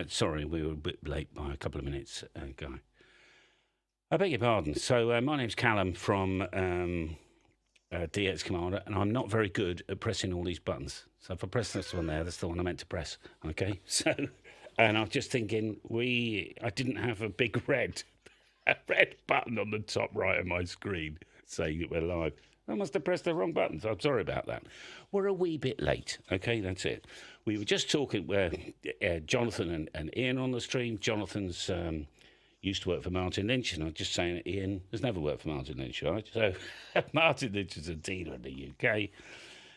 Sorry, we were a bit late by a couple of minutes, Guy. I beg your pardon. So, my name's Callum from DX Commander, and I'm not very good at pressing all these buttons. So, if I press this one there, that's the one I meant to press. Okay. So, and I'm just thinking, I didn't have a big a red button on the top right of my screen saying that we're live. I must have pressed the wrong buttons. I'm sorry about that. We're a wee bit late. Okay, that's it. We were just talking where Jonathan and Ian are on the stream. Jonathan's used to work for Martin Lynch, and I'm just saying that Ian has never worked for Martin Lynch, right? So Martin Lynch is a dealer in the UK,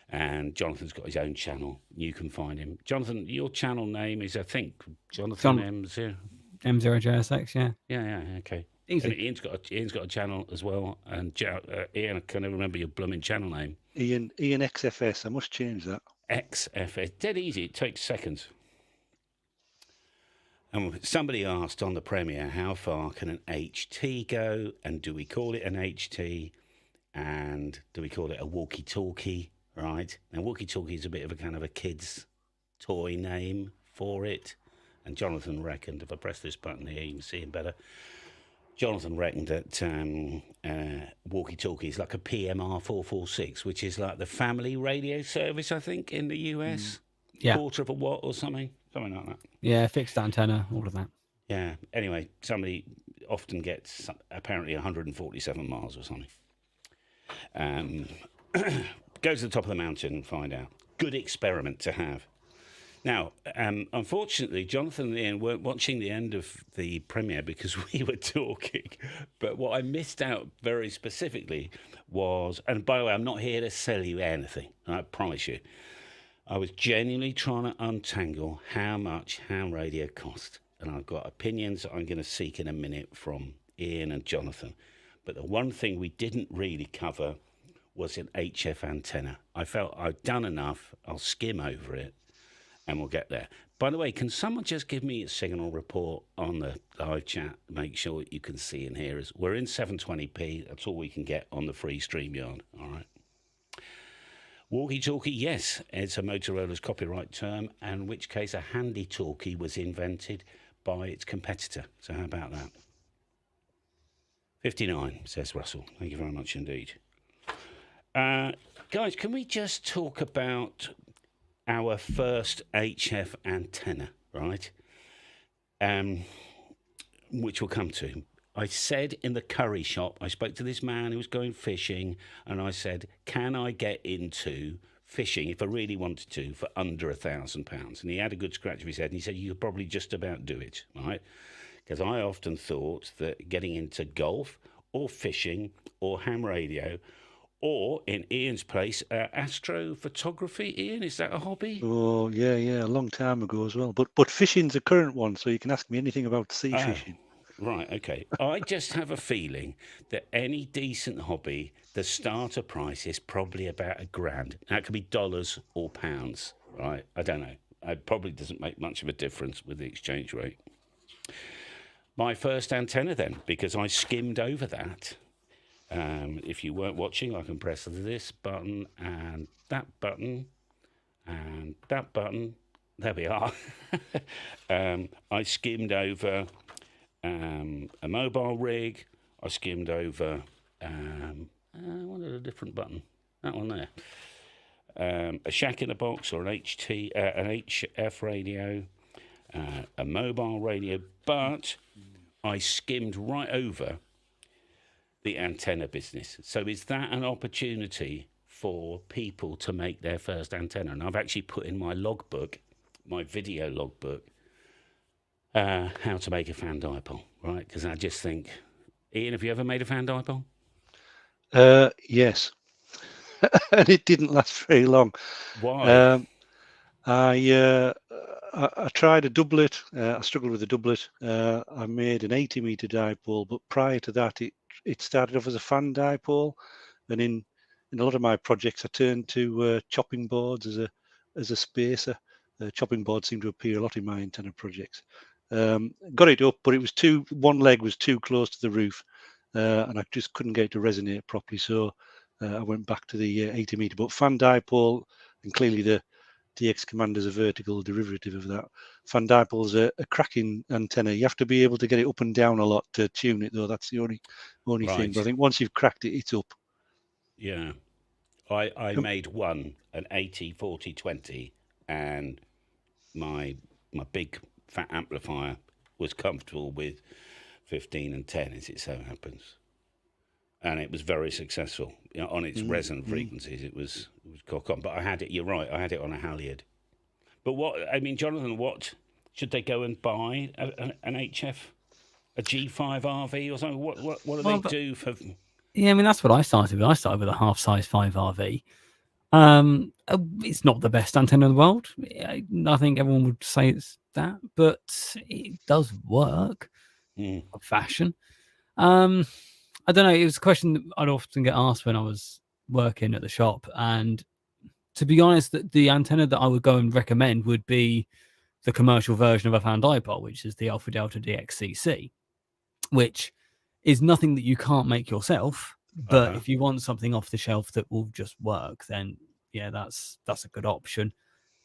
and Jonathan's got his own channel. You can find him. Jonathan, your channel name is, I think, Jonathan M0. M0JSX, yeah. Yeah, okay. Easy. And Ian's got a channel as well. And Ian, I can't remember your blooming channel name. Ian XFS. I must change that. XFS. Dead easy. It takes seconds. And somebody asked on the premiere, how far can an HT go? And do we call it an HT? And do we call it a walkie-talkie? Right? Now, walkie-talkie is a bit of a kind of a kid's toy name for it. And Jonathan reckoned, if I press this button here, you can see him better. Jonathan reckoned that walkie-talkie is like a PMR 446, which is like the family radio service, I think, in the US. Yeah. Quarter of a watt or something like that. Yeah, fixed antenna, all of that. Yeah. Anyway, somebody often gets apparently 147 miles or something. Go to the top of the mountain and find out. Good experiment to have. Now, unfortunately, Jonathan and Ian weren't watching the end of the premiere because we were talking. But what I missed out very specifically was, and by the way, I'm not here to sell you anything, I promise you. I was genuinely trying to untangle how much ham radio cost. And I've got opinions that I'm going to seek in a minute from Ian and Jonathan. But the one thing we didn't really cover was an HF antenna. I felt I'd done enough. I'll skim over it. And we'll get there. By the way, can someone just give me a signal report on the live chat? Make sure you can see and hear us. We're in 720p. That's all we can get on the free StreamYard. All right. Walkie-talkie, yes, it's a Motorola's copyright term, in which case a handy-talkie was invented by its competitor. So how about that? 59, says Russell. Thank you very much indeed. Guys, can we just talk about our first HF antenna, right? Which we'll come to. I said in the curry shop, I spoke to this man who was going fishing, and I said, can I get into fishing if I really wanted to for under £1,000? And he had a good scratch of his head, and he said, you could probably just about do it, right? Because I often thought that getting into golf or fishing or ham radio, or in Ian's place, astrophotography. Ian, is that a hobby? Oh, yeah, a long time ago as well. But fishing's a current one, so you can ask me anything about sea fishing. Right, okay. I just have a feeling that any decent hobby, the starter price is probably about £1,000. Now, it could be dollars or pounds, right? I don't know. It probably doesn't make much of a difference with the exchange rate. My first antenna then, because I skimmed over that. If you weren't watching, I can press this button and that button and that button. There we are. I skimmed over a mobile rig. I skimmed over, I wanted a different button. That one there. A shack in a box or an HF radio, a mobile radio. But I skimmed right over the antenna business. So is that an opportunity for people to make their first antenna? And I've actually put in my logbook, my video logbook, how to make a fan dipole, right? Because I just think, Ian, have you ever made a fan dipole? Yes. And it didn't last very long. Why? I tried a doublet. I struggled with a doublet. I made an 80-meter dipole, but prior to that, it started off as a fan dipole, and in a lot of my projects, I turned to chopping boards as a spacer. Chopping boards seem to appear a lot in my antenna projects. Got it up, but it was one leg was too close to the roof, and I just couldn't get it to resonate properly. So I went back to the 80-meter. But fan dipole, and clearly DX Commander's a vertical derivative of that. Fan Dipol's a cracking antenna. You have to be able to get it up and down a lot to tune it, though. That's the only thing. But I Right. think once you've cracked it, it's up. Yeah. I Um, made one, an 80/40/20, and my big fat amplifier was comfortable with 15 and 10, as it so happens. And it was very successful. You know, on its resonant frequencies. It was cock on. But I had it, you're right, I had it on a halyard. But Jonathan, what should they go and buy an HF, a G5 RV or something? What do Well, they do for? Yeah, I mean that's what I started with. I started with a half-size 5 RV. It's not the best antenna in the world. I think everyone would say it's that, but it does work Mm. of fashion. I don't know. It was a question that I'd often get asked when I was working at the shop, and to be honest, the antenna that I would go and recommend would be the commercial version of a fan dipole, which is the Alpha Delta DXCC, which is nothing that you can't make yourself. But if you want something off the shelf that will just work, then yeah, that's a good option.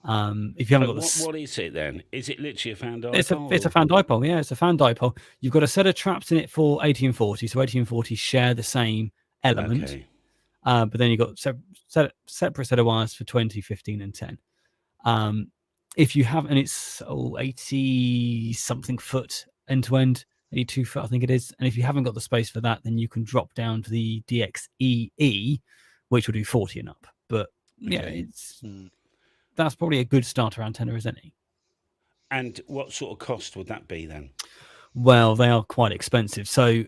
If you haven't got what is it then? Is it literally a fan dipole? it's a fan dipole. Yeah, it's a fan dipole. You've got a set of traps in it for 80 and 40, so 80 and 40 share the same element. Okay. But then you've got separate set of wires for 20, 15, and 10. If you have, and it's 80 something foot end to end, 82 foot, I think it is. And if you haven't got the space for that, then you can drop down to the DXEE, which will do 40 and up. But yeah, Okay. that's probably a good starter antenna, isn't it? And what sort of cost would that be then? Well, they are quite expensive. So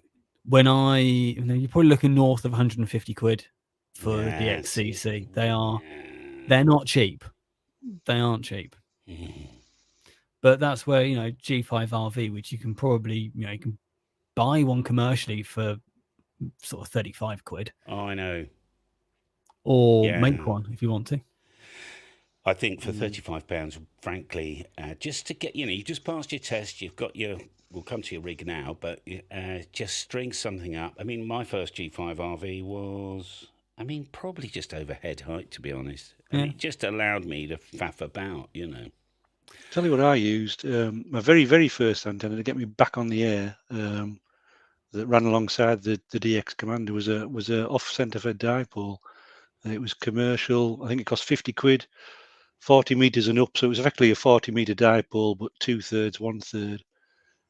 when you're probably looking north of 150 quid for the XCC. They're not cheap. They aren't cheap. But that's where, G5 RV, which you can probably, you can buy one commercially for sort of 35 quid. Oh, I know. Or make one if you want to. I think for £35, frankly, just to get, you just passed your test, you've got we'll come to your rig now, but just string something up. I mean, my first G5 RV was, probably just over head height, to be honest. And it just allowed me to faff about, Tell you what I used. My very, very first antenna to get me back on the air that ran alongside the DX Commander was a off-center fed dipole. And it was commercial. I think it cost 50 quid, 40 meters and up. So it was effectively a 40-meter dipole, but 2/3, 1/3.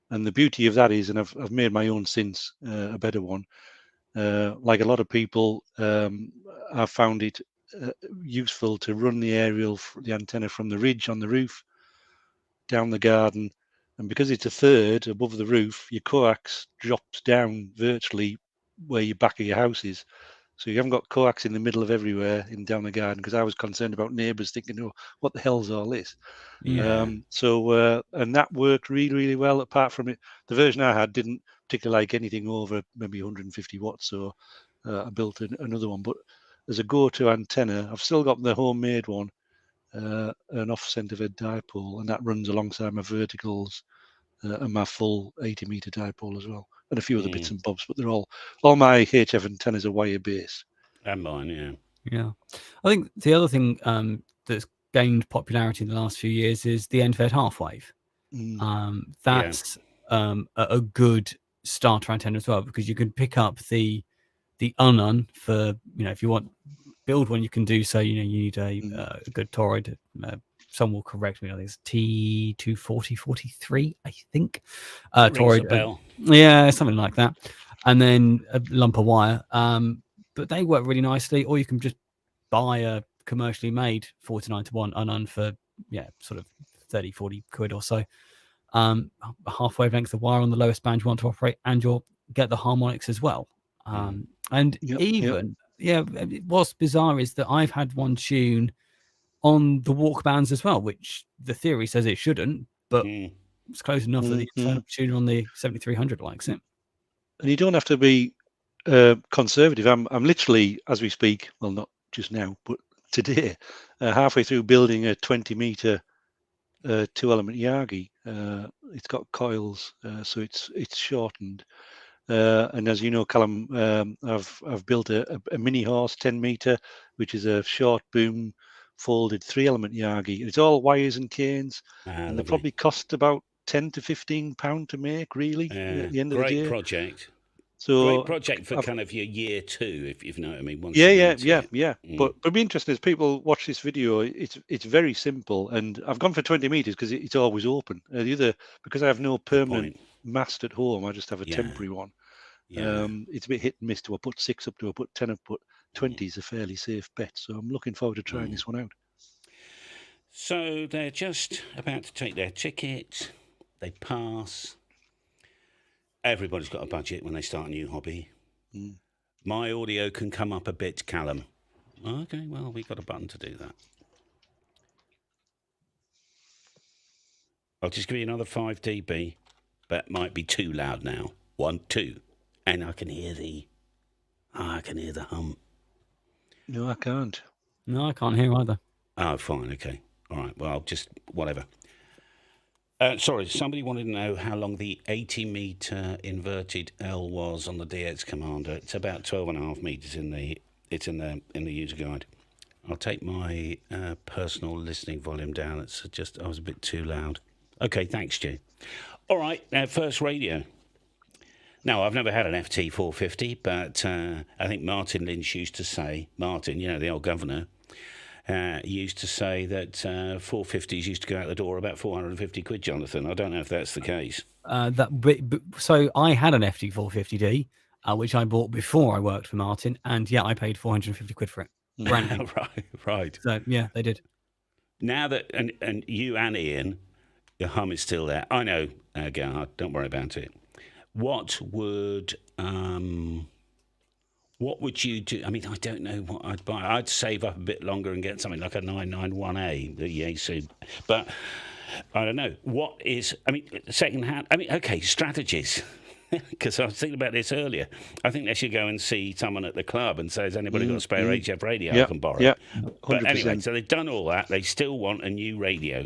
And the beauty of that is, and I've made my own since, a better one. Like a lot of people, I've found it useful to run the the antenna from the ridge on the roof down the garden, and because it's a third above the roof, your coax drops down virtually where your back of your house is. So you haven't got coax in the middle of everywhere down the garden, because I was concerned about neighbours thinking, oh, what the hell's all this? Yeah. And that worked really, really well. Apart from it, the version I had didn't particularly like anything over maybe 150 watts, so I built another one. But as a go-to antenna, I've still got the homemade one, an off-center fed dipole, and that runs alongside my verticals and my full 80-meter dipole as well, and a few other bits and bobs. But they're all my HF antennas are wire based. And mine, yeah. Yeah, I think the other thing that's gained popularity in the last few years is the end-fed half wave. That's a good starter antenna as well, because you can pick up the unun for, if you want build one, you can do so. You need a good toroid. Some will correct me. I think it's T24043. I think toroid. Yeah, something like that. And then a lump of wire. But they work really nicely. Or you can just buy a commercially made 49-to-1 unun for sort of 30-40 quid or so. A half wavelength of wire on the lowest band you want to operate, and you'll get the harmonics as well. What's bizarre is that I've had one tune on the walk bands as well, which the theory says it shouldn't, but it's close enough that the internal tune on the 7300 likes it. And you don't have to be conservative. I'm literally, as we speak, well, not just now, but today, halfway through building a 20-meter 2-element Yagi. It's got coils, so it's shortened. And as you know, Callum, I've built a mini horse 10-meter, which is a short boom folded 3-element Yagi. It's all wires and canes, and they Lovely. probably cost about £10 to £15 to make, really, at the end of the Great day. project. So Great project for kind of your year 2, if you know what I mean. Once yeah, you're yeah, into yeah, it. yeah. But it'd be interesting as people watch this video. It's very simple, and I've gone for 20 meters because it's always open. Because I have no permanent point. mast at home, I just have a Yeah. temporary one. Yeah. It's a bit hit and miss. Do I put 6 up? Do I put 10 up? But 20 is a fairly safe bet. So I'm looking forward to trying this one out. So they're just about to take their ticket. They pass. Everybody's got a budget when they start a new hobby. My audio can come up a bit, Callum. Okay, well, we've got a button to do that. I'll just give you another 5 dB. That might be too loud now. 1, 2. And I can hear the hum. No, I can't. No, I can't hear either. Oh, fine, okay. All right, well, just whatever. Sorry, somebody wanted to know how long the 80-meter inverted L was on the DX Commander. It's about 12.5 meters in the user guide. I'll take my personal listening volume down. It's just I was a bit too loud. Okay, thanks, Stu. All right, first radio. Now, I've never had an FT450, but I think Martin Lynch used to say, Martin, the old governor, used to say that 450s used to go out the door about 450 quid, Jonathan. I don't know if that's the case. So I had an FT450D, which I bought before I worked for Martin, and yeah, I paid 450 quid for it. Brand new. Right. So yeah, they did. Now that and you and Ian, your hum is still there. I know, Gerhard, don't worry about it. What would you do? I mean, I don't know what I'd buy. I'd save up a bit longer and get something like a 991A, the Yaesu. But I don't know. Second-hand. Okay, strategies. Because I was thinking about this earlier. I think they should go and see someone at the club and say, has anybody got a spare HF radio I can borrow? Yeah, 100%. But anyway, so they've done all that. They still want a new radio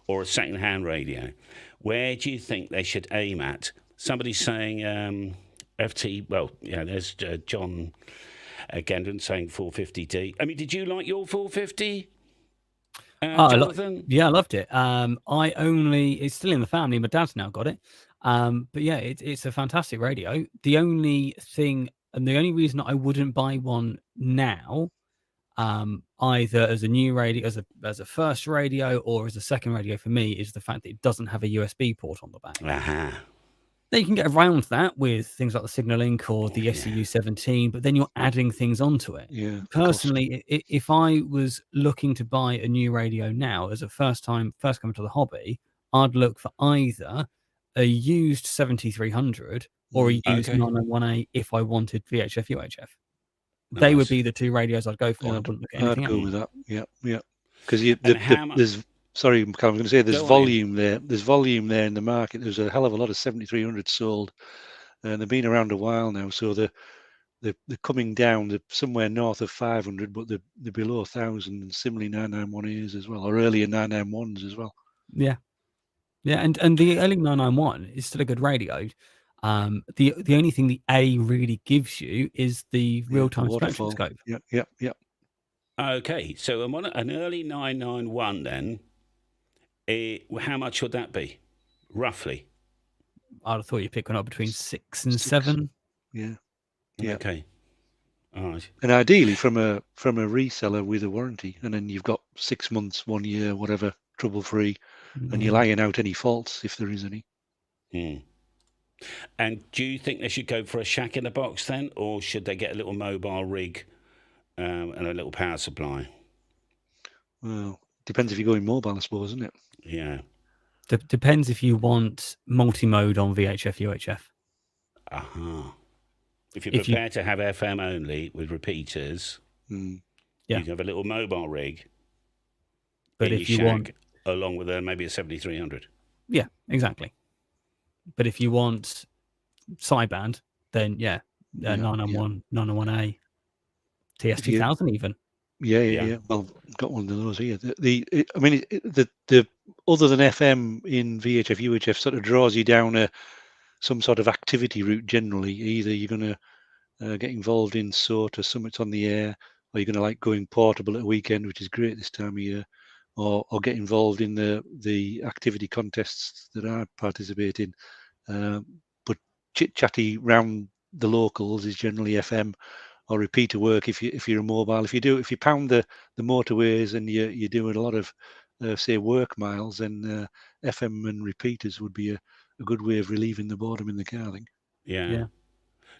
or a second-hand radio. Where do you think they should aim at? Somebody's saying FT, there's John Gendron saying 450D. I mean, did you like your 450? Jonathan? I loved it. It's still in the family. My dad's now got it. But yeah, it's a fantastic radio. The only thing, and the only reason I wouldn't buy one now, either as a new radio, as a first radio, or as a second radio for me, is the fact that it doesn't have a USB port on the back. Uh-huh. Now, you can get around that with things like the Signalink or the SCU17, but then you're adding things onto it. Yeah. Personally, if I was looking to buy a new radio now as a first coming to the hobby, I'd look for either a used 7300 or a used 991A if I wanted VHF UHF. Nice. They would be the two radios I'd go for. I wouldn't look at anything I'd go else. with that. Yeah. Because there's. Sorry, I'm going to say there's volume there. There's volume there in the market. There's a hell of a lot of 7300 sold, and they've been around a while now. So they're coming down. They're somewhere north of 500, but they're below 1,000. And similarly, 991As as well, or earlier 991s as well. Yeah, and the early 991 is still a good radio. The only thing the A really gives you is the real-time spectrum scope. Yeah. Okay, so an early 991 then. How much would that be, roughly? I'd have thought you'd pick one up between 6 and 7. Yeah. Okay. All right. And ideally from a reseller with a warranty, and then you've got 6 months, 1 year, whatever, trouble-free, and you're laying out any faults if there is any. And do you think they should go for a shack in the box then, or should they get a little mobile rig and a little power supply? Well, depends if you're going mobile, I suppose, isn't it? Yeah. Depends if you want multi-mode on VHF UHF. Aha. If you're prepared to have FM only with repeaters, you can have a little mobile rig. But if you want, along with maybe a 7300. Yeah, exactly. But if you want sideband, then 991, 991A, TS2000 even. Yeah. Well, got one of those here. The other than FM in VHF, UHF sort of draws you down some sort of activity route generally. Either you're going to get involved in SOTA, summits on the air, or you're going to like going portable at a weekend, which is great this time of year, or get involved in the activity contests that I participate in. But chit-chatty round the locals is generally FM or repeater work if you're a mobile. If you pound the motorways and you're doing a lot of say work miles, then FM and repeaters would be a good way of relieving the boredom in the car, I think. Yeah.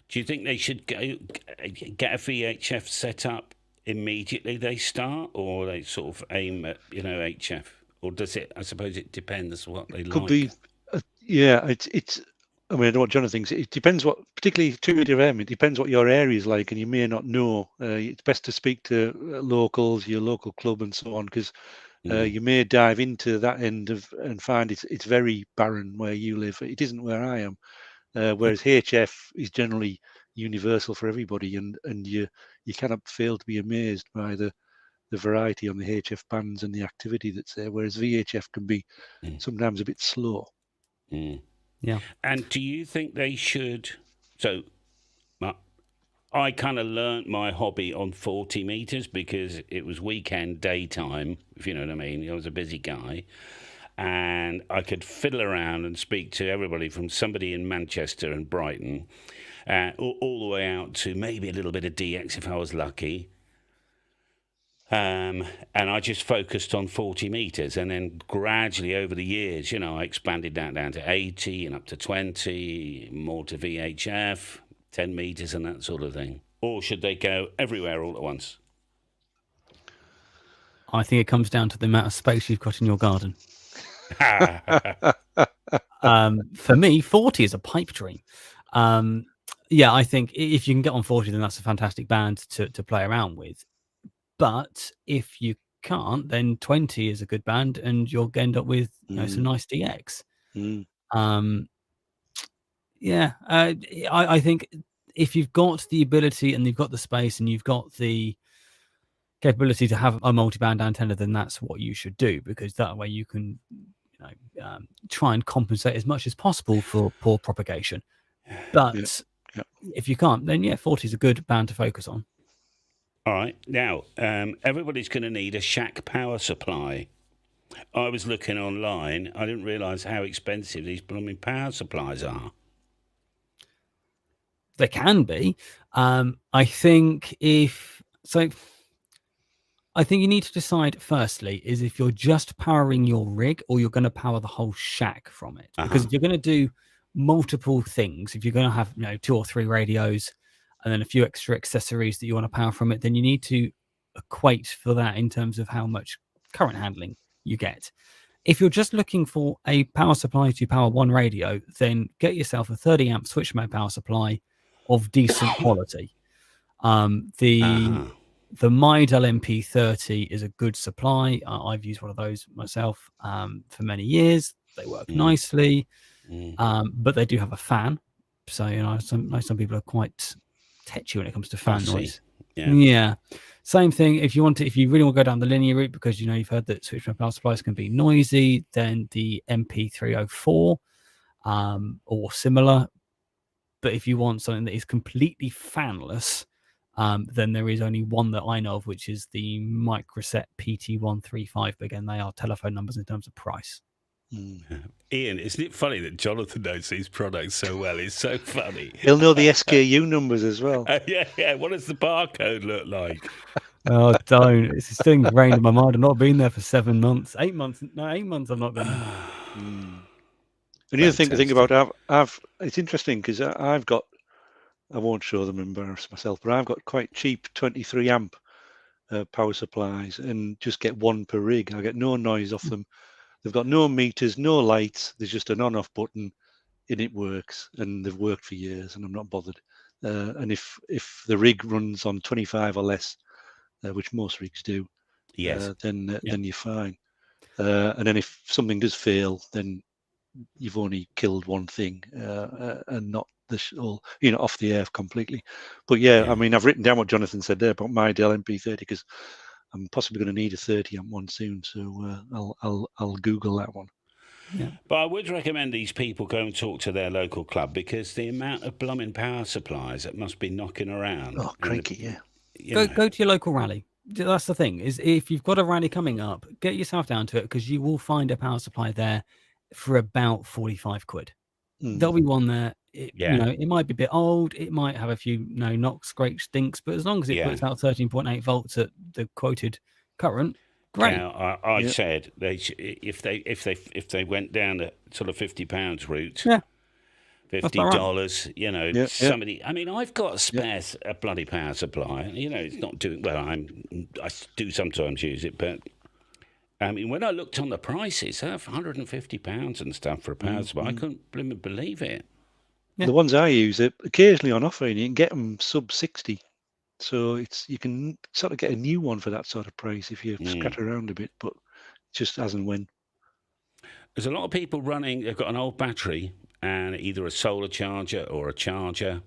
Do you think they should get a VHF set up immediately they start, or they sort of aim at HF, or does it? I suppose it depends what they Could like. be, yeah. It's. I mean, I don't know what Jonathan thinks. It depends what, particularly 2 meter FM. It depends what your area is like, and you may not know. It's best to speak to locals, your local club, and so on, because you may dive into that end and find it's very barren where you live. It isn't where I am. Whereas HF is generally universal for everybody, and you cannot fail to be amazed by the variety on the HF bands and the activity that's there. Whereas VHF can be sometimes a bit slow. Yeah. And do you think they should? So, I kind of learnt my hobby on 40 meters because it was weekend daytime, if you know what I mean. I was a busy guy. And I could fiddle around and speak to everybody from somebody in Manchester and Brighton, all the way out to maybe a little bit of DX if I was lucky. And I just focused on 40 meters, and then gradually over the years, I expanded that down to 80 and up to 20, more to VHF, 10 meters and that sort of thing. Or should they go everywhere all at once? I think it comes down to the amount of space you've got in your garden. For me, 40 is a pipe dream. I think if you can get on 40, then that's a fantastic band to play around with. But if you can't, then 20 is a good band, and you'll end up with some nice DX. I think if you've got the ability and you've got the space and you've got the capability to have a multi-band antenna, then that's what you should do, because that way you can try and compensate as much as possible for poor propagation. But if you can't, then 40 is a good band to focus on. All right. Now, everybody's going to need a shack power supply. I was looking online. I didn't realise how expensive these blooming power supplies are. They can be. I think you need to decide firstly is if you're just powering your rig or you're going to power the whole shack from it. Because if you're going to do multiple things, if you're going to have 2 or 3 radios and then a few extra accessories that you want to power from it, then you need to equate for that in terms of how much current handling you get. If you're just looking for a power supply to power one radio, then get yourself a 30 amp switch mode power supply of decent quality. The Midel MP30 is a good supply. I've used one of those myself for many years. They work nicely, but they do have a fan. So some people are quite tetchy when it comes to fan noise. Yeah. Same thing. If you really want to go down the linear route, because you've heard that switch mode power supplies can be noisy, then the MP304 or similar. But if you want something that is completely fanless, then there is only one that I know of, which is the Microset PT135. But again, they are telephone numbers in terms of price. Ian, isn't it funny that Jonathan knows these products so well? It's so funny. He'll know the SKU numbers as well. Yeah. What does the barcode look like? Oh, don't. It's still ingrained in my mind. I've not been there for 7 months. 8 months. No, 8 months I've not been there. And the other thing to think about, it's interesting because I've got, I won't show them, embarrass myself, but I've got quite cheap 23 amp power supplies and just get one per rig. I get no noise off them. They've got no meters, no lights. There's just an on-off button and it works, and they've worked for years and I'm not bothered. And if the rig runs on 25 or less, which most rigs do, then you're fine. And then if something does fail, then you've only killed one thing and not off the air completely. But I mean, I've written down what Jonathan said there about Midel MP30 because I'm possibly going to need a 30 amp one soon, so I'll Google that one. Yeah. But I would recommend these people go and talk to their local club, because the amount of blooming power supplies that must be knocking around. Oh, cranky, Go to your local rally. That's the thing, is if you've got a rally coming up, get yourself down to it, because you will find a power supply there for about 45 quid. There'll be one there. It might be a bit old. It might have a few knocks, scrapes, stinks, but as long as it puts out 13.8 volts at the quoted current, great. Now, I said if they went down the sort of £50 route, $50, somebody. I mean, I've got a bloody power supply. It's not doing well. I do sometimes use it, but I mean, when I looked on the prices, £150 and stuff for a power supply, I couldn't believe it. Yeah. The ones I use are occasionally on offer, and you can get them sub 60. So you can sort of get a new one for that sort of price if you scatter around a bit, but just as and when. There's a lot of people running. They've got an old battery and either a solar charger or a charger.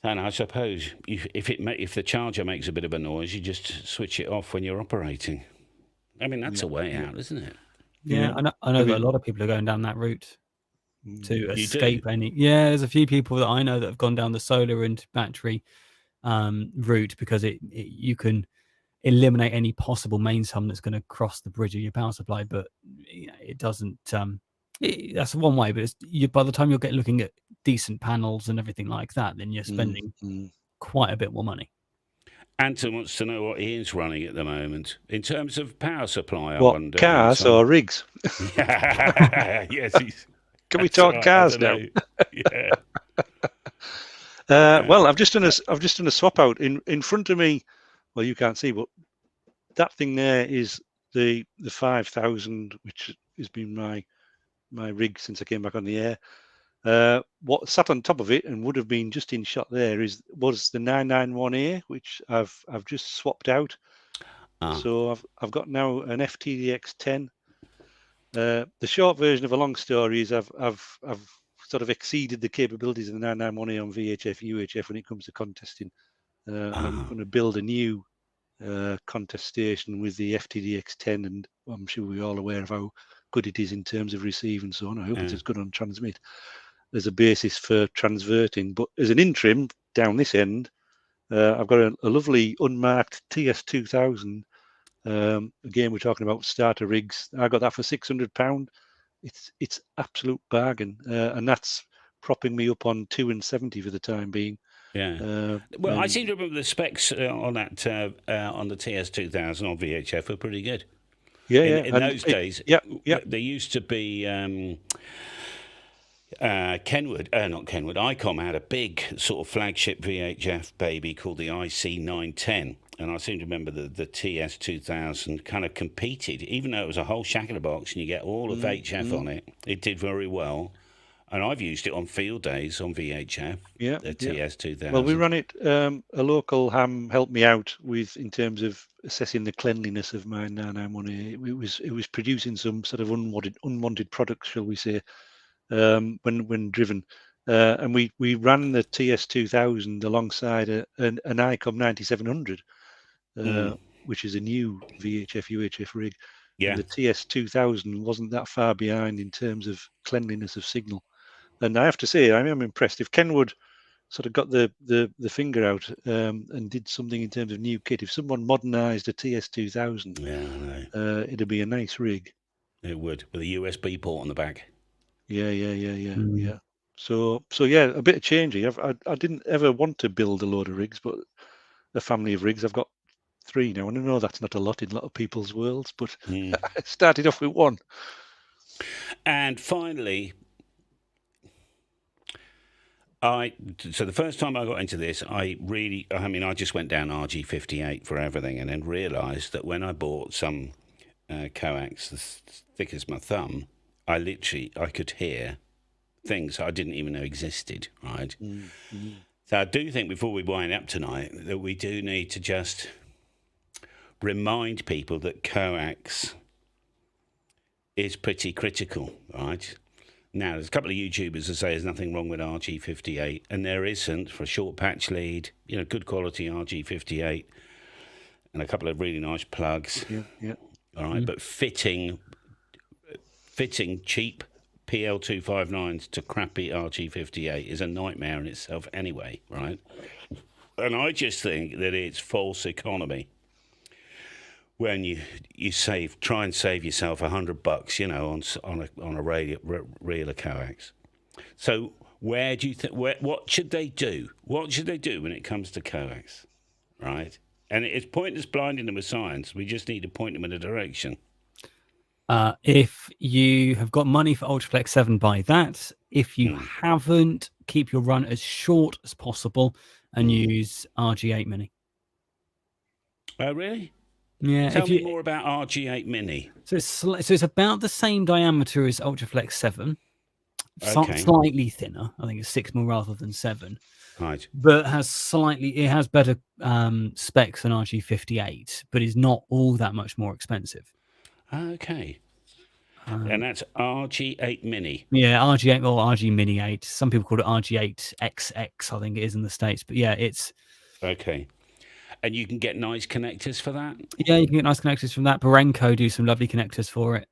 And I suppose if the charger makes a bit of a noise, you just switch it off when you're operating. I mean, that's a way out, isn't it? Yeah, I know that a lot of people are going down that route to escape any. Yeah, there's a few people that I know that have gone down the solar and battery route, because you can eliminate any possible mains hum that's going to cross the bridge of your power supply, but it doesn't. That's one way, but by the time you're looking at decent panels and everything like that, then you're spending quite a bit more money. Anton wants to know what Ian's running at the moment in terms of power supply. I what, wonder. Cars or rigs? Yes. Can we talk cars now? Yeah. Well, I've just done a swap out in front of me. Well, you can't see, but that thing there is the 5000, which has been my rig since I came back on the air. What sat on top of it and would have been just in shot there was the 991A, which I've just swapped out. So I've got now an FTDX10. The short version of a long story is I've sort of exceeded the capabilities of the 991A on VHF, UHF when it comes to contesting. And I'm going to build a new contest station with the FTDX10, and I'm sure we're all aware of how good it is in terms of receive and so on. I hope it's as good on transmit as a basis for transverting. But as an interim down this end, I've got a lovely unmarked TS2000. Again, we're talking about starter rigs. I got that for £600. It's absolute bargain, and that's propping me up on 270 for the time being. Yeah. Well, I seem to remember the specs on that on the TS2000 on VHF were pretty good. Yeah, in those days, there used to be Kenwood, not Kenwood. ICOM had a big sort of flagship VHF baby called the IC910. And I seem to remember the TS2000 kind of competed, even though it was a whole shack in a box and you get all of HF on it. It did very well. And I've used it on field days on VHF, the TS2000. Well, we ran it, a local ham helped me out in terms of assessing the cleanliness of my 991A. It was producing some sort of unwanted products, shall we say, when driven. And we ran the TS2000 alongside an ICOM 9700. Which is a new VHF UHF rig. Yeah. And the TS2000 wasn't that far behind in terms of cleanliness of signal. And I have to say, I am impressed. If Kenwood sort of got the finger out and did something in terms of new kit, if someone modernised a TS2000, it'd be a nice rig. It would, with a USB port on the back. Yeah. So yeah, a bit of changing. I didn't ever want to build a load of rigs, but a family of rigs. I've got 3 now, and I know that's not a lot in a lot of people's worlds, but I started off with 1. And finally, so the first time I got into this, I just went down RG58 for everything, and then realised that when I bought some coax as thick as my thumb, I could hear things I didn't even know existed, right? So I do think before we wind up tonight that we do need to just remind people that coax is pretty critical, right? Now, there's a couple of YouTubers that say there's nothing wrong with RG58, and there isn't for a short patch lead, good quality RG58, and a couple of really nice plugs. Yeah. All right, but fitting cheap PL259s to crappy RG58 is a nightmare in itself anyway, right? And I just think that it's false economy when you try and save yourself $100, on a reel of coax. So where do you think? What should they do? What should they do when it comes to coax? Right? And it's pointless blinding them with science. We just need to point them in a direction. If you have got money for Ultraflex 7, buy that. If you haven't, keep your run as short as possible and use RG8 Mini. Oh, really? Yeah. Tell me more about RG8 Mini. So it's about the same diameter as Ultraflex 7. Okay. Slightly thinner. I think it's 6 mil rather than 7. Right. But it has better specs than RG58, but is not all that much more expensive. Okay. And that's RG8 Mini. Yeah, RG8 or RG Mini 8. Some people call it RG8XX, I think it is in the States. But yeah, it's... Okay. And you can get nice connectors for that? Yeah, you can get nice connectors from that. Barenco do some lovely connectors for it.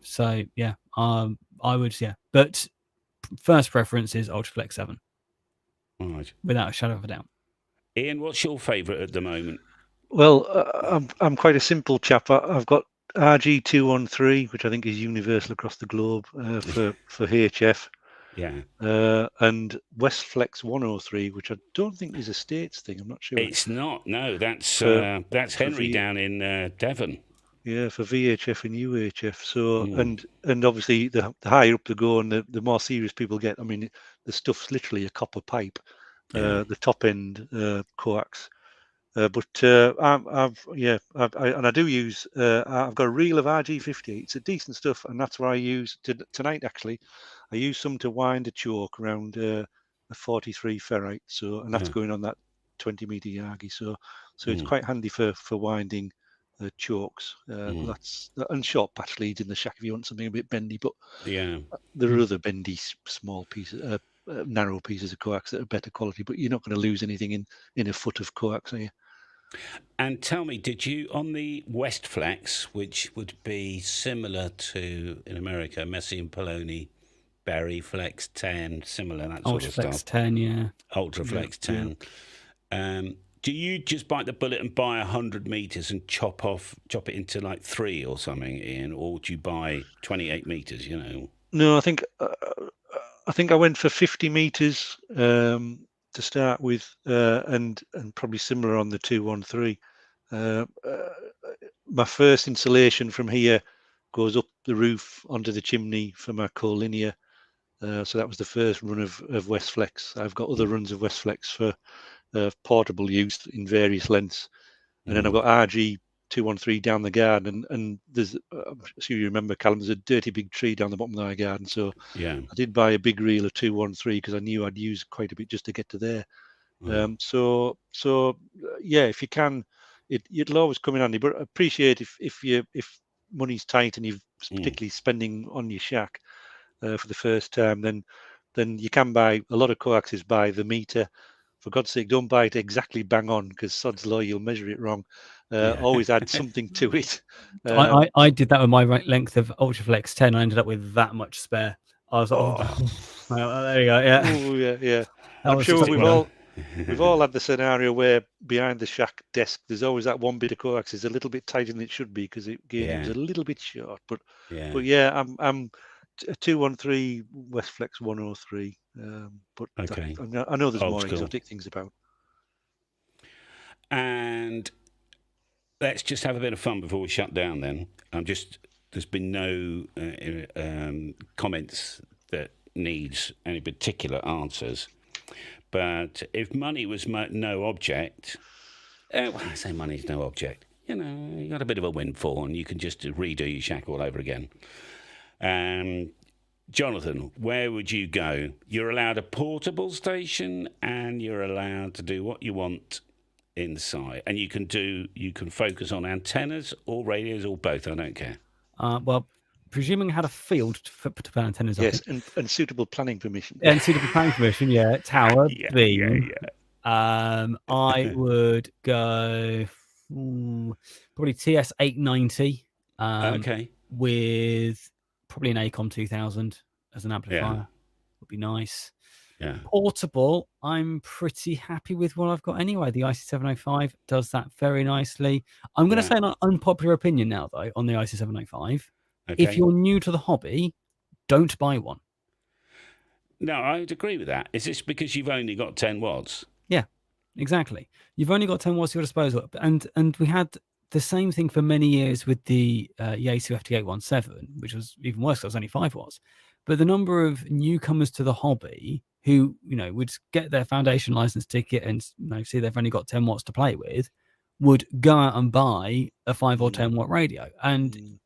So, yeah, I would, yeah. But first preference is Ultraflex 7. Right. Without a shadow of a doubt. Ian, what's your favourite at the moment? Well, I'm quite a simple chap. I've got RG213, which I think is universal across the globe for HF. Yeah. And Westflex 103, which I don't think is a States thing. I'm not sure. It's not. No, that's Henry down in Devon. Yeah, for VHF and UHF. So and obviously the higher up they go and the more serious people get. I mean, the stuff's literally a copper pipe. The top end coax. But I do use. I've got a reel of RG58. It's a decent stuff, and that's what I use tonight. Actually, I use some to wind a choke around a 43 ferrite. So, and that's going on that 20-meter Yagi. So it's quite handy for winding chokes. That's and short patch leads in the shack if you want something a bit bendy. But there are other bendy small pieces. Narrow pieces of coax that are better quality, but you're not going to lose anything in a foot of coax, are you? And tell me, did you, on the Westflex, which would be similar to, in America, Messi and Poloni, Berry Flex 10, similar, that sort of stuff? Ultraflex 10, yeah. Ultraflex 10. Yeah. Do you just bite the bullet and buy 100 meters and chop it into like 3 or something, Ian, or do you buy 28 meters, No, I think I went for 50 meters to start with, and probably similar on the 213. My first installation from here goes up the roof onto the chimney for my Colinear. So that was the first run of Westflex. I've got other runs of Westflex for portable use in various lengths, and then I've got RG213 down the garden, and there's, I'm sure you remember, Callum, there's a dirty big tree down the bottom of my garden, so I did buy a big reel of 213 because I knew I'd use quite a bit just to get to there. So if you can, it'll always come in handy, but appreciate if money's tight and you're particularly spending on your shack for the first time, then you can buy a lot of coaxes by the meter. For God's sake, don't buy it exactly bang on, because sod's law, you'll measure it wrong. Always add something to it. I did that with my length of Ultraflex 10. I ended up with that much spare. I was like, well, there you go. Yeah. Oh, yeah. I'm sure we've all had the scenario where behind the shack desk, there's always that one bit of coax is a little bit tighter than it should be because it was a little bit short. But I'm a 213 Westflex 103. But okay. I know there's more exotic things about. And let's just have a bit of fun before we shut down then. There's been no comments that needs any particular answers. But if money was no object, when I say money's no object, you got a bit of a windfall and you can just redo your shack all over again. Jonathan, where would you go? You're allowed a portable station and you're allowed to do what you want inside. And you can focus on antennas or radios or both. I don't care. Well, presuming I had a field to put antennas on. Yes, and suitable planning permission. And suitable planning permission, yeah. Tower, beam. I would go probably TS890. Okay. With probably an ACOM 2000 as an amplifier. Would be nice. Yeah. Portable, I'm pretty happy with what I've got anyway. The IC705 does that very nicely. I'm going to Yeah. say an unpopular opinion now, though, on the IC705. Okay. If you're new to the hobby, don't buy one. No, I'd agree with that. Is this because you've only got 10 watts? Exactly. You've only got 10 watts at your disposal. And we had the same thing for many years with the Yaesu FT817, which was even worse because it was only 5 watts. But the number of newcomers to the hobby who, would get their foundation license ticket and see they've only got 10 watts to play with, would go out and buy a 5 or 10 watt radio. And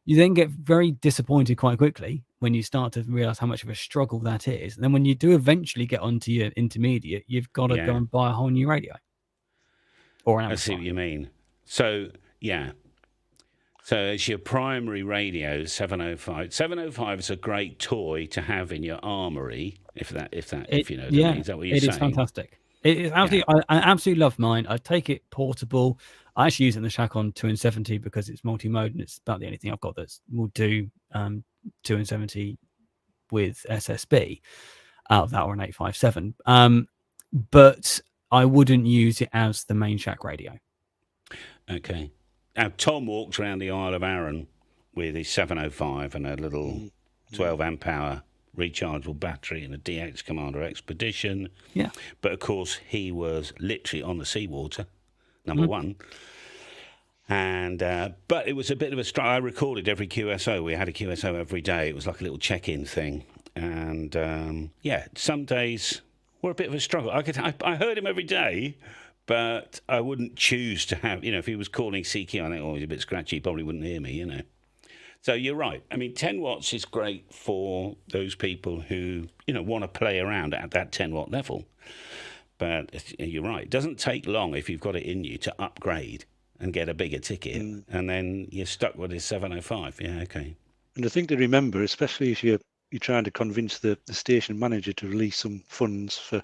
you then get very disappointed quite quickly when you start to realize how much of a struggle that is. And then when you do eventually get onto your intermediate, you've got to go and buy a whole new radio or an I see what you mean. So, yeah. So it's your primary radio, 705. 705 is a great toy to have in your armory, if you know what I mean. Is that what you're saying? It is fantastic. It is absolutely. I absolutely love mine. I take it portable. I actually use it in the shack on 270 because it's multi-mode and it's about the only thing I've got that will do 270 with SSB out of that, or an 857. But I wouldn't use it as the main shack radio. Okay. Now, Tom walked around the Isle of Arran with his 705 and a little 12 amp hour rechargeable battery and a DX Commander Expedition. Yeah. But of course, he was literally on the seawater, number one. And but it was a bit of a struggle. I recorded every QSO. We had a QSO every day. It was like a little check-in thing. And some days were a bit of a struggle. I heard him every day, but I wouldn't choose to have, if he was calling CQ, I think, he's a bit scratchy, he probably wouldn't hear me, So you're right. I mean, 10 watts is great for those people who, want to play around at that 10 watt level. But you're right. It doesn't take long if you've got it in you to upgrade and get a bigger ticket, and then you're stuck with this 705. Yeah, okay. And the thing to remember, especially if you're trying to convince the station manager to release some funds for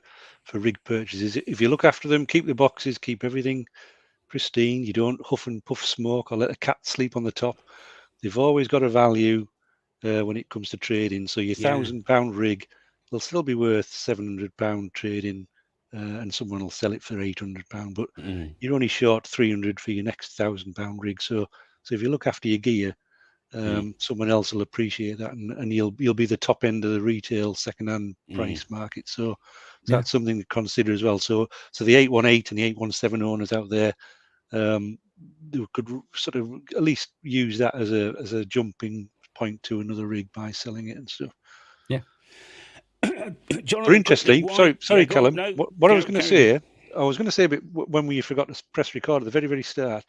rig purchases, if you look after them, keep the boxes, keep everything pristine, you don't huff and puff smoke or let a cat sleep on the top, they've always got a value when it comes to trading. So your £1,000 rig will still be worth £700 trading, and someone will sell it for £800, but you're only short 300 for your next £1,000 rig. So if you look after your gear, someone else will appreciate that, and you'll be the top end of the retail second-hand price market. So that's something to consider as well. So the 818 and the 817 owners out there, they could sort of at least use that as a jumping point to another rig by selling it and stuff. Yeah. For interesting, sorry, Callum. What I was going to say, when we forgot to press record at the very, very start.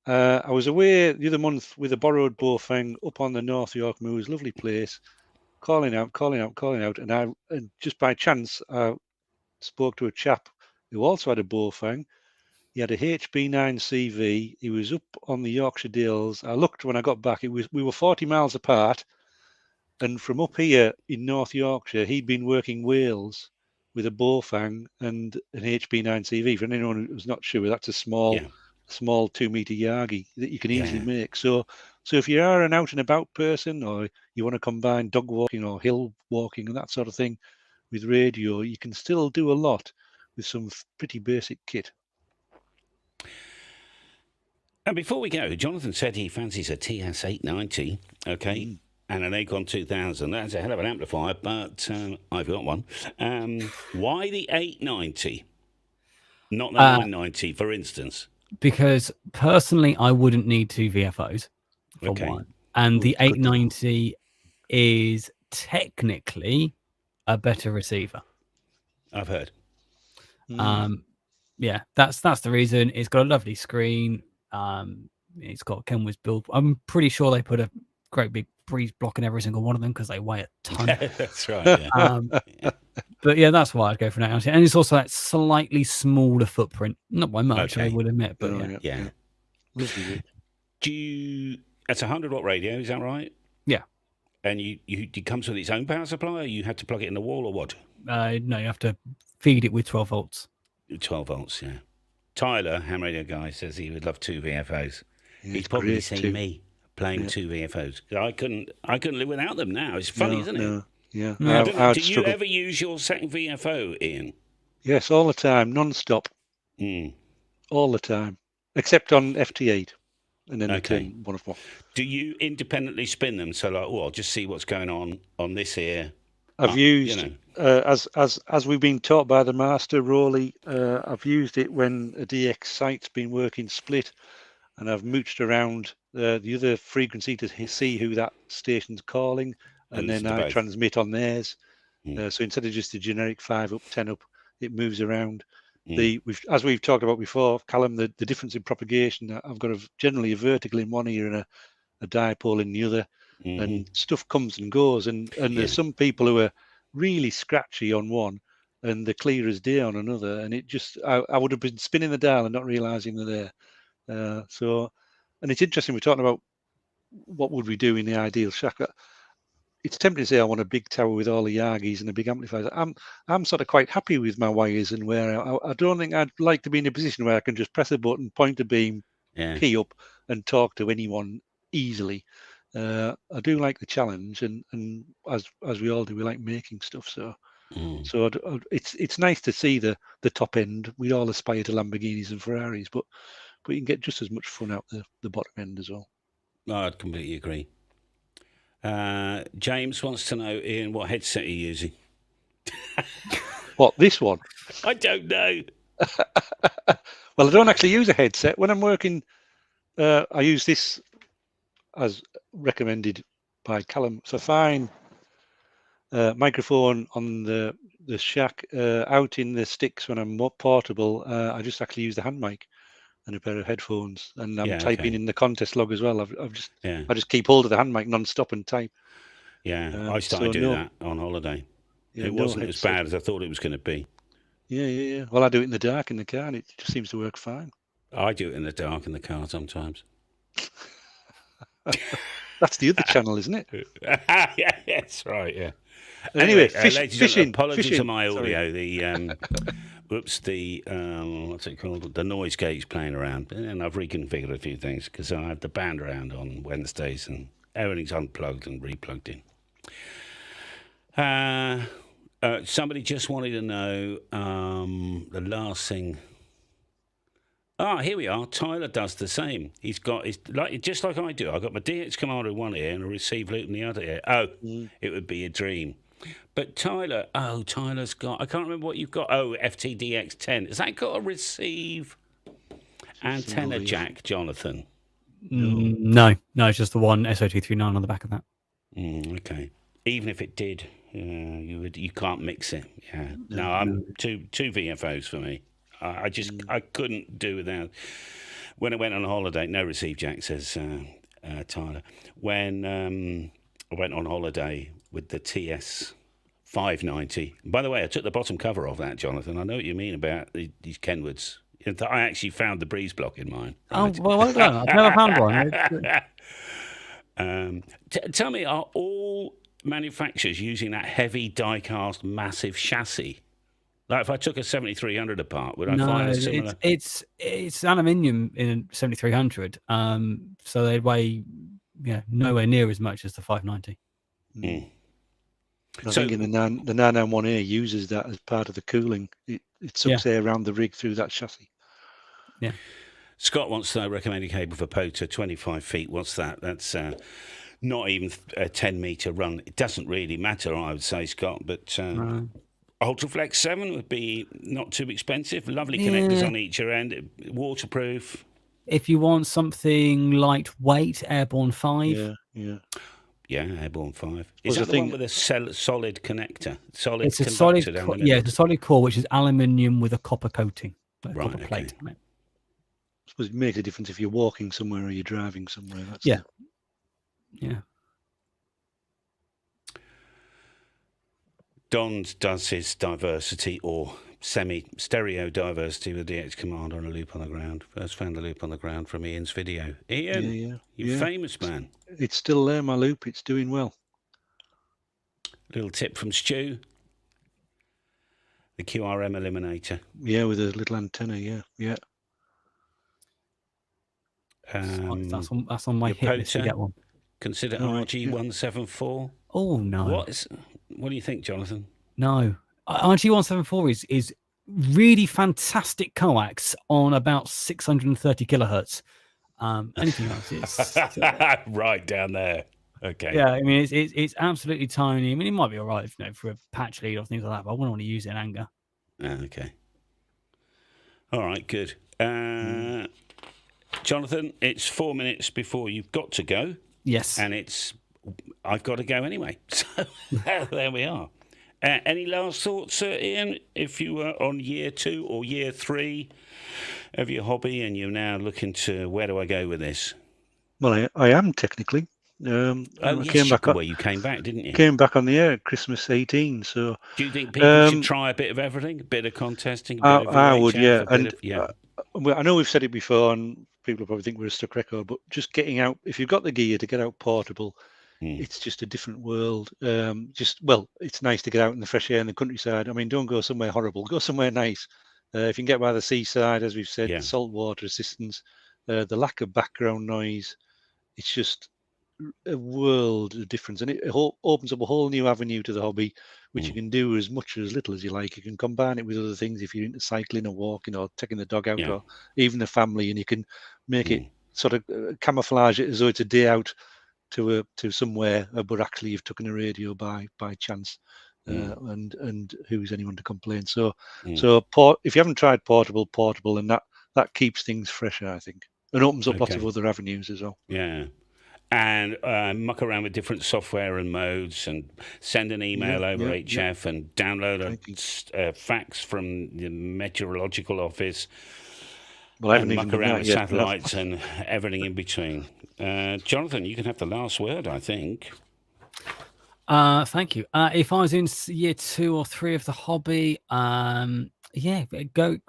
I was away the other month with a borrowed Bowfang up on the North York Moors, lovely place, calling out, and just by chance I spoke to a chap who also had a Bowfang. He had a HB9CV. He was up on the Yorkshire Dales. I looked when I got back. We were 40 miles apart, and from up here in North Yorkshire, he'd been working Wales with a Bowfang and an HB9CV. For anyone who's not sure, that's a small 2-meter Yagi that you can easily make. So if you are an out and about person, or you want to combine dog walking or hill walking and that sort of thing with radio, you can still do a lot with some pretty basic kit. And before we go, Jonathan said he fancies a TS890, okay, and an Acorn 2000. That's a hell of an amplifier, but I've got one. Why the 890, not the 990, for instance? Because personally, I wouldn't need 2 VFOs for one. And the 890 is technically a better receiver. I've heard. Yeah, that's the reason. It's got a lovely screen. It's got Kenwood's build. I'm pretty sure they put a great big breeze block in every single one of them because they weigh a ton. That's right. Yeah. But yeah, that's why I'd go for an 890. And it's also that slightly smaller footprint. Not by much, I would admit, but yeah. Lovely. It's a 100-watt radio, is that right? Yeah. And it comes with its own power supply, or you had to plug it in the wall, or what? No, you have to feed it with 12 volts. 12 volts, yeah. Tyler, ham radio guy, says he would love 2 VFOs. Yeah, He's probably seen me playing 2 VFOs. I couldn't live without them now. It's funny, isn't it? Yeah, No, I I, don't know, I'd do you struggle. ever use your second VFO, Ian? Yes, all the time, non-stop, Mm. all the time, except on FT8, and then I Okay. turn one off. Do you independently spin them? So like, oh, I'll just see what's going on this here. I've you used know. as we've been taught by the master, Rowley. I've used it when a DX site's been working split, and I've mooched around the other frequency to see who that station's calling, and listen then to I both. transmit on theirs. Mm. So instead of just a generic 5 up, 10 up, it moves around. Mm. As we've talked about before, Callum, the difference in propagation. I've got generally a vertical in one ear and a dipole in the other, Mhm. and stuff comes and goes. And Yeah. there's some people who are really scratchy on one, and the clear as day on another. And it just, I would have been spinning the dial and not realizing they're there. And it's interesting. We're talking about what would we do in the ideal shack. It's tempting to say I want a big tower with all the Yagis and a big amplifier. I'm sort of quite happy with my wires and where I don't think I'd like to be in a position where I can just press a button, point a beam, Yeah. key up, and talk to anyone easily. I do like the challenge, and as we all do, we like making stuff. So Mm. it's nice to see the top end. We all aspire to Lamborghinis and Ferraris, but you can get just as much fun out the bottom end as well. No, I'd completely agree. James wants to know, Ian, what headset you're using. What, this one? I don't know. Well, I don't actually use a headset when I'm working. I use this as recommended by Callum. It's a fine microphone on the shack. Out in the sticks when I'm more portable, I just actually use the hand mic and a pair of headphones, and I'm typing in the contest log as well. I just keep hold of the hand mic non-stop and type. Yeah, I started doing that on holiday. Yeah, it wasn't as bad as I thought it was going to be. Yeah. Well, I do it in the dark in the car, and it just seems to work fine. I do it in the dark in the car sometimes. That's the other channel, isn't it? Yeah, that's right. Yeah. Anyway, fishing. Apologies fishing. for my audio. Sorry. What's it called? The noise gate's playing around, and I've reconfigured a few things because I had the band around on Wednesdays, and everything's unplugged and replugged in. Somebody just wanted to know the last thing. Here we are. Tyler does the same. He's got just like I do. I've got my DX Commander in one ear and a receive loop in the other ear. It would be a dream. But Tyler's got. I can't remember what you've got. FTDX10. Has that got a receive antenna jack, Jonathan? No, it's just the one SO239 on the back of that. Okay. Even if it did, you can't mix it. Yeah. No, I'm two VFOs for me. I couldn't do without. When I went on holiday, no receive jack, says Tyler. When I went on holiday with the TS 590. By the way, I took the bottom cover off that, Jonathan. I know what you mean about these Kenwoods. I actually found the breeze block in mine. Right? Oh, well done. I've never found one. Tell me, are all manufacturers using that heavy die-cast massive chassis? Like if I took a 7300 apart, would I find a similar? It's aluminium in 7300, so they weigh nowhere near as much as the 590. I think in the 991A uses that as part of the cooling. It sucks air around the rig through that chassis. Yeah. Scott wants to know recommended cable for POTA 25 feet. What's that? That's not even a 10-meter run. It doesn't really matter, I would say, Scott, but. Ultraflex 7 would be not too expensive. Lovely connectors on each end. Waterproof. If you want something lightweight, Airborne 5. Yeah, Airborne 5. Is that the one with a solid connector? It's a solid core. Yeah, it's a solid core, which is aluminium with a copper coating. Copper plate. I suppose it makes a difference if you're walking somewhere or you're driving somewhere. Yeah. Don does his diversity or semi-stereo diversity with DX Commander on a loop on the ground. First found the loop on the ground from Ian's video. Ian, you famous man. It's still there, my loop. It's doing well. Little tip from Stu. The QRM eliminator. Yeah, with a little antenna, yeah. That's on my hit list to get one. Consider RG174. Oh, no. What do you think, Jonathan? No, RG 174 is really fantastic coax on about 630 kilohertz. Anything else is right down there. Okay. yeah. I mean, it's absolutely tiny. I mean, it might be all right, for a patch lead or things like that, but I wouldn't want to use it in anger. Okay. All right. Good. Jonathan, it's 4 minutes before you've got to go. Yes. And I've got to go anyway. So there we are. Any last thoughts, Ian? If you were on year 2 or year 3 of your hobby and you're now looking to where do I go with this? Well, I am technically. Oh, I yes, came back. you came back, didn't you? Came back on the air at Christmas 18. So do you think people should try a bit of everything, a bit of contesting? I would, yeah. And I know we've said it before, and people probably think we're a stuck record, but just getting out, if you've got the gear to get out portable, it's just a different world. It's nice to get out in the fresh air in the countryside. I mean, don't go somewhere horrible. Go somewhere nice. If you can get by the seaside, as we've said, the saltwater assistance, the lack of background noise, it's just a world of difference, and it opens up a whole new avenue to the hobby, which you can do as much or as little as you like. You can combine it with other things if you're into cycling or walking or taking the dog out or even the family, and you can make it sort of camouflage it as though it's a day out to somewhere, but actually you've taken a radio by chance, and who's anyone to complain? So if you haven't tried portable, and that keeps things fresher, I think, and opens up lots of other avenues as well. Yeah. And muck around with different software and modes, and send an email over HF and download facts from the meteorological office. Well, I haven't and even muck around with yet, satellites and everything in between. Jonathan, you can have the last word, I think. Thank you. If I was in year 2 or 3 of the hobby, go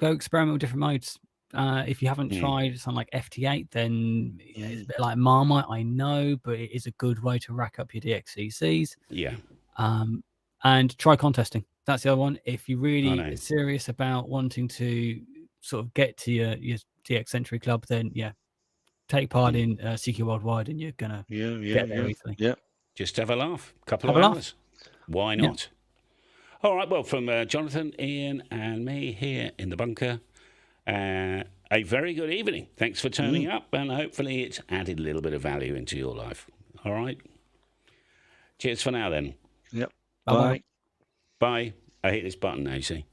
experiment with different modes. If you haven't tried something like FT8, then it's a bit like Marmite, I know, but it is a good way to rack up your DXCCs. Yeah. And try contesting. That's the other one. If you're really serious about wanting to sort of get to your DX Century Club, then take part in CQ Worldwide, and you're gonna get there easily. Yeah. Just have a laugh. Couple of hours. Why not? All right. Well, from Jonathan, Ian, and me here in the bunker. A very good evening. Thanks for turning up, and hopefully it's added a little bit of value into your life. All right. Cheers for now, then. Yep. Bye. Bye. I hit this button now, you see.